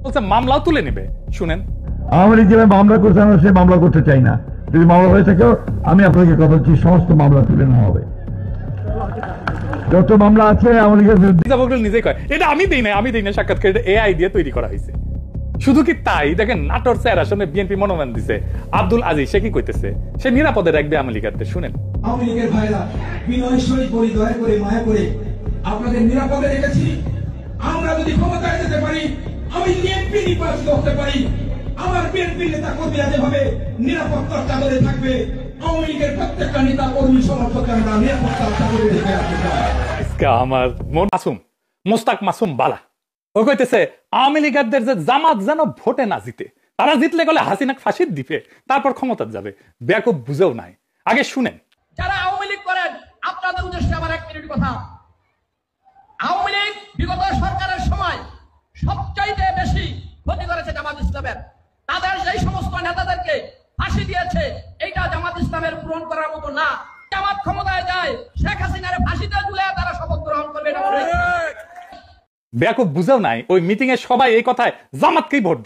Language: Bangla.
বলছে মামলাও তুলে নেবে। শুনেন, আওয়ামী লীগ যে মামলা করছে আমরা সে মামলা করতে চাই না। যদি মামলা হয়ে থাকেও আমি আপনাকে কথা দিচ্ছি সমস্ত মামলা তুলে নেওয়া হবে। যত মামলা আছে আওয়ামী লীগের বিরুদ্ধে নিজেই কয় এটা আমি দিই না সাক্ষাৎকার, এটা এআই দিয়ে তৈরি করা হয়েছে। শুধু কি তাই, দেখেন নাটোর স্যার আসলে বিএনপি মনোনয়ন দিছে আব্দুল আজিজ, সে কি কইতেছে, সে নিরাপদে রাখবে আওয়ামী লীগারদের। শুনেন, আওয়ামী লীগের ভাইরা বিনয় সই করে দয়া করে মায়া করে আপনাদের নিরাপদে রেখেছি। আমরা যদি ক্ষমতায় যেতে পারি, আমি বিএনপি নির্বাচিত হতে পারি, আমার বিএনপি নেতা কর্মীরা যেভাবে নিরাপত্তার চাদরে থাকবে, আওয়ামী লীগের প্রত্যেকটা নেতা কর্মী সমর্থকরা আমরা নিরাপত্তার চাদরে ঢেকে রাখতে চাই। আমার মন মাসুম, মোস্তাক মাসুম বালা ও কইতেছে আওয়ামী লীগারদের যে জামাত যেন ভোটে না জিতে, তারা জিতলে গেলে হাসিনাকে ফাঁসি দিবে, তারপর ক্ষমতা যাবে। বেয়াকুব বুঝেও নাই। আগে শুনেন, যারা আওয়ামী লীগ করেন আপনাদের উদ্দেশ্যে আমার এক মিনিট কথা। আওয়ামী লীগ বিগত সরকারের সময় সবচাইতে বেশি ক্ষতি করেছে জামাত ইসলামের। তাদের সেই সমস্ত নেতাদেরকে ফাঁসি দিয়েছে, এইটা জামাত ইসলামের পূরণ করার মতো না। জামাত ক্ষমতায় যায়, শেখ হাসিনার ফাঁসিতে ঝুলে তারা শপথ গ্রহণ করবে। বেয়াকুব বুঝেও নাই। ওই মিটিং এ সবাই এই কথায় জামাতকেই ভোট দিবে।